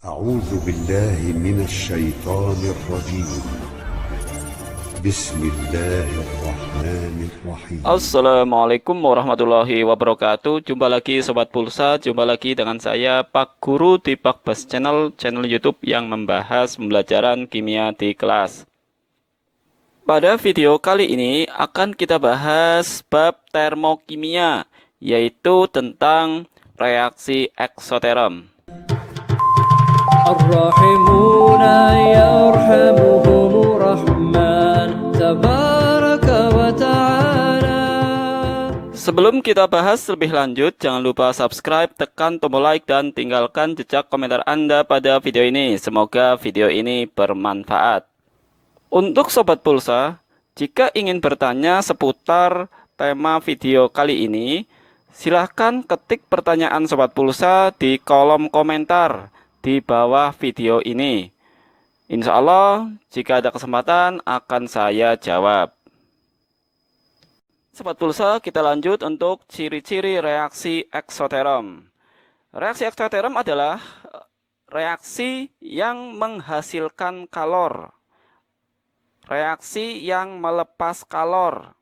أعوذ بالله من الشيطان الرجيم. بسم الله الرحمن الرحيم. Assalamualaikum warahmatullahi wabarakatuh. Jumpa lagi Sobat Pulsa. Jumpa lagi dengan saya Pak Guru di Pak Bas Channel YouTube yang membahas pembelajaran kimia di kelas. Pada video kali ini akan kita bahas bab termokimia, yaitu tentang reaksi eksoterm. الراحمون يرحمهم الرحمن تبارك وتعالى. Sebelum kita bahas lebih lanjut, jangan lupa subscribe, tekan tombol like, dan tinggalkan jejak komentar Anda pada video ini. Semoga video ini bermanfaat. Untuk Sobat Pulsa, jika ingin bertanya seputar tema video kali ini, silahkan ketik pertanyaan Sobat Pulsa di kolom komentar di bawah video ini. Insya Allah, jika ada kesempatan akan saya jawab. Sobat Pulsa, kita lanjut untuk ciri-ciri reaksi eksoterm. Reaksi eksoterm adalah reaksi yang menghasilkan kalor, reaksi yang melepas kalor,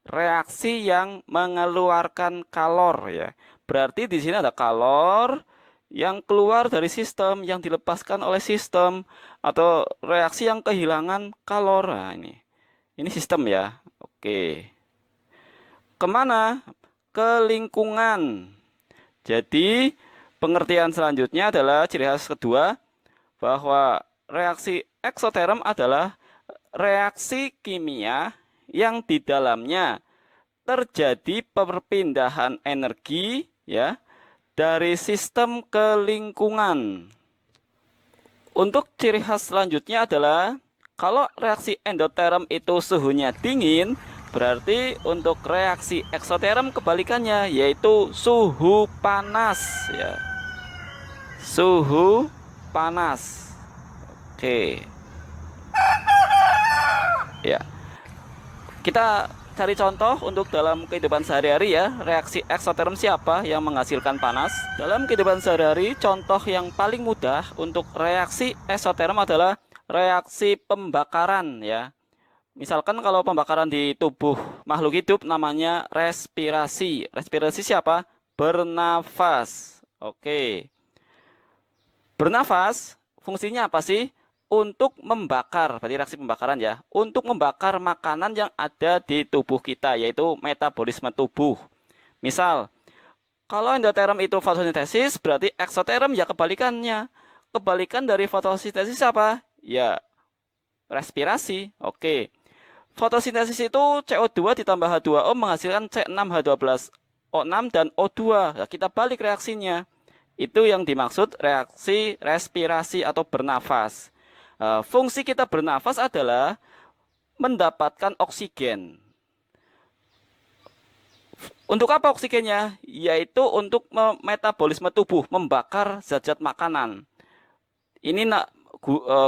reaksi yang mengeluarkan kalor, ya. Berarti di sini ada kalor yang keluar dari sistem, yang dilepaskan oleh sistem, atau reaksi yang kehilangan kalor. Nah, ini sistem ya. Oke. Kemana? Ke lingkungan. Jadi pengertian selanjutnya adalah ciri khas kedua, bahwa reaksi eksoterm adalah reaksi kimia yang di dalamnya terjadi perpindahan energi, ya, dari sistem ke lingkungan. Untuk ciri khas selanjutnya adalah kalau reaksi endoterm itu suhunya dingin, berarti untuk reaksi eksoterm kebalikannya, yaitu suhu panas, ya. Suhu panas. Oke. Ya. Kita cari contoh untuk dalam kehidupan sehari-hari, ya. Reaksi eksoterm siapa yang menghasilkan panas? Dalam kehidupan sehari-hari, contoh yang paling mudah untuk reaksi eksoterm adalah reaksi pembakaran, ya. Misalkan kalau pembakaran di tubuh makhluk hidup namanya respirasi. Respirasi siapa? Bernafas. Oke. Bernafas fungsinya apa sih? Untuk membakar, berarti reaksi pembakaran, ya, untuk membakar makanan yang ada di tubuh kita, yaitu metabolisme tubuh. Misal, kalau endoterm itu fotosintesis, berarti eksoterm ya kebalikannya. Kebalikan dari fotosintesis apa? Ya, respirasi. Oke. Fotosintesis itu CO2 ditambah H2O menghasilkan C6H12O6 dan O2. Nah, kita balik reaksinya. Itu yang dimaksud reaksi respirasi atau bernafas. Fungsi kita bernafas adalah mendapatkan oksigen. Untuk apa oksigennya? Yaitu untuk metabolisme tubuh, membakar zat-zat makanan. Ini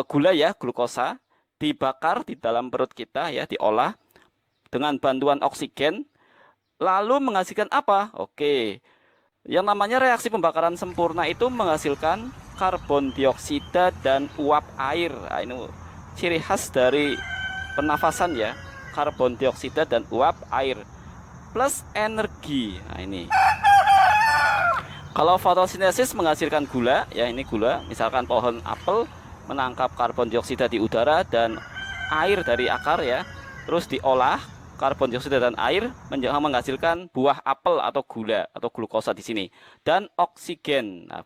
gula, ya, glukosa, dibakar di dalam perut kita, ya, diolah dengan bantuan oksigen, lalu menghasilkan apa? Oke. Yang namanya reaksi pembakaran sempurna itu menghasilkan karbon dioksida dan uap air. Nah, ini ciri khas dari pernafasan, ya. Karbon dioksida dan uap air plus energi. Nah, ini. Kalau fotosintesis menghasilkan gula, ya, ini gula. Misalkan pohon apel menangkap karbon dioksida di udara dan air dari akar, ya. Terus diolah karbon dioksida dan air menghasilkan buah apel atau gula atau glukosa di sini dan oksigen. Nah,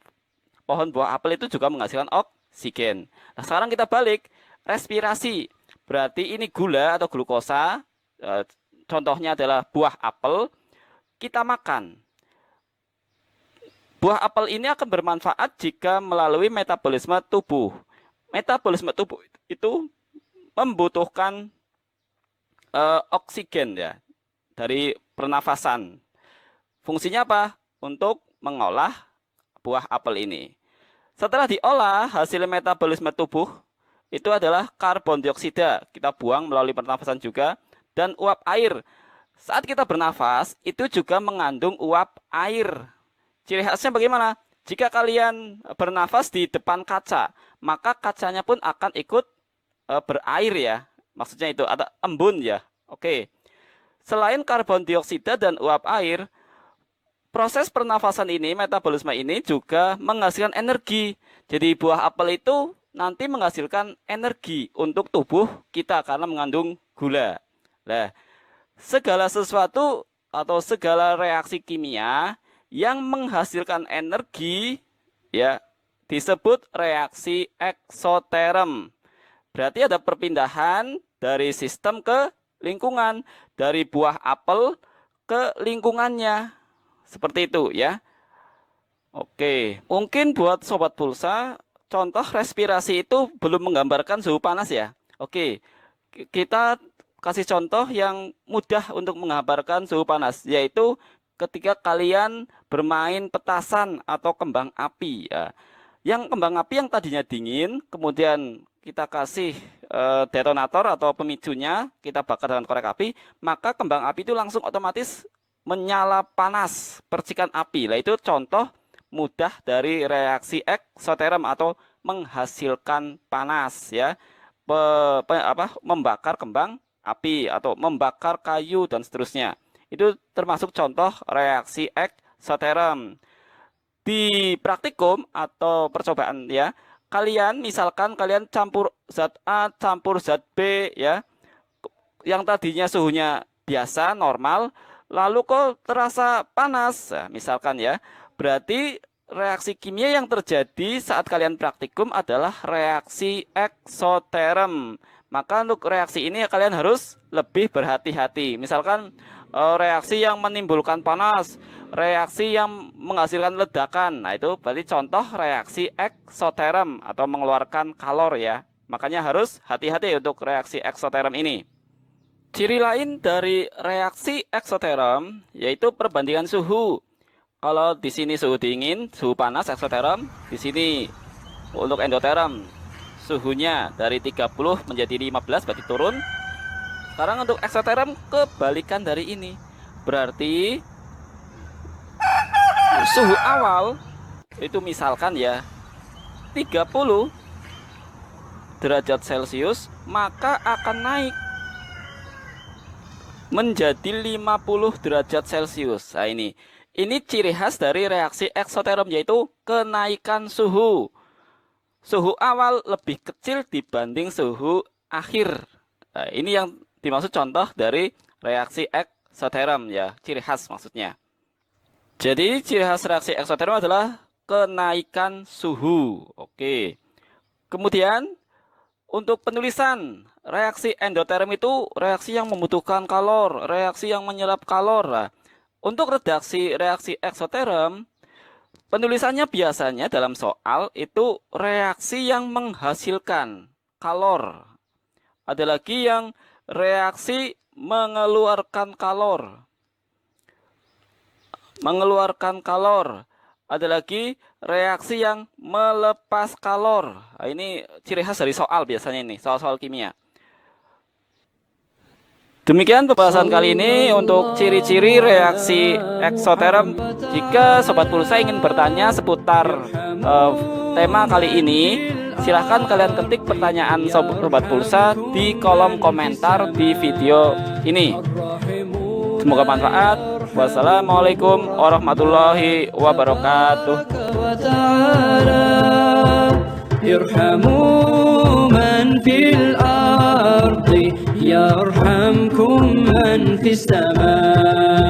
pohon buah apel itu juga menghasilkan oksigen. Nah, sekarang kita balik respirasi. Berarti ini gula atau glukosa. Contohnya adalah buah apel. Kita makan. Buah apel ini akan bermanfaat jika melalui metabolisme tubuh. Metabolisme tubuh itu membutuhkan oksigen, ya, dari pernafasan. Fungsinya apa? Untuk mengolah buah apel ini. Setelah diolah, hasil metabolisme tubuh itu adalah karbon dioksida. Kita buang melalui pernafasan juga. Dan uap air. Saat kita bernafas, itu juga mengandung uap air. Ciri khasnya bagaimana? Jika kalian bernafas di depan kaca, maka kacanya pun akan ikut berair ya. Maksudnya itu ada embun ya. Oke. Selain karbon dioksida dan uap air, proses pernafasan ini, metabolisme ini juga menghasilkan energi. Jadi buah apel itu nanti menghasilkan energi untuk tubuh kita karena mengandung gula. Nah, segala sesuatu atau segala reaksi kimia yang menghasilkan energi ya disebut reaksi eksoterm. Berarti ada perpindahan dari sistem ke lingkungan, dari buah apel ke lingkungannya. Seperti itu ya. Oke, mungkin buat sobat pulsa, contoh respirasi itu belum menggambarkan suhu panas ya. Oke, kita kasih contoh yang mudah untuk menggambarkan suhu panas, yaitu ketika kalian bermain petasan atau kembang api ya. Yang kembang api yang tadinya dingin, kemudian kita kasih detonator atau pemicunya, kita bakar dengan korek api, maka kembang api itu langsung otomatis menyala panas, percikan api. Nah, itu contoh mudah dari reaksi eksoterm atau menghasilkan panas ya. Membakar kembang api atau membakar kayu dan seterusnya. Itu termasuk contoh reaksi eksoterm. Di praktikum atau percobaan ya, misalkan kalian campur zat A campur zat B ya, yang tadinya suhunya biasa normal, lalu kok terasa panas, nah, misalkan ya, berarti reaksi kimia yang terjadi saat kalian praktikum adalah reaksi eksoterm. Maka untuk reaksi ini kalian harus lebih berhati-hati. Misalkan reaksi yang menimbulkan panas, reaksi yang menghasilkan ledakan. Nah, itu berarti contoh reaksi eksoterm atau mengeluarkan kalor ya. Makanya harus hati-hati untuk reaksi eksoterm ini. Ciri lain dari reaksi eksoterm yaitu perbandingan suhu. Kalau di sini suhu dingin, suhu panas eksoterm, di sini untuk endoterm suhunya dari 30 menjadi 15 berarti turun. Sekarang untuk eksoterm kebalikan dari ini. Berarti suhu awal itu misalkan ya 30 derajat Celcius, maka akan naik menjadi 50 derajat Celcius. Nah, ini ciri khas dari reaksi eksoterm, yaitu kenaikan suhu. Suhu awal lebih kecil dibanding suhu akhir. Nah, ini yang dimaksud contoh dari reaksi eksoterm ya, ciri khas maksudnya. Jadi ciri khas reaksi eksoterm adalah kenaikan suhu. Oke. Kemudian untuk penulisan, reaksi endoterm itu reaksi yang membutuhkan kalor, reaksi yang menyerap kalor. Nah, untuk redaksi reaksi eksoterm, penulisannya biasanya dalam soal itu reaksi yang menghasilkan kalor. Ada lagi yang reaksi mengeluarkan kalor. Mengeluarkan kalor. Ada lagi reaksi yang melepas kalor. Nah, ini ciri khas dari soal biasanya ini, soal-soal kimia. Demikian pembahasan kali ini untuk ciri-ciri reaksi eksoterm. Jika sobat pulsa ingin bertanya seputar tema kali ini, silahkan kalian ketik pertanyaan sobat pulsa di kolom komentar di video ini. Semoga manfaat. Wassalamualaikum warahmatullahi wabarakatuh. ارحموا من في الأرض يرحمكم من في السماء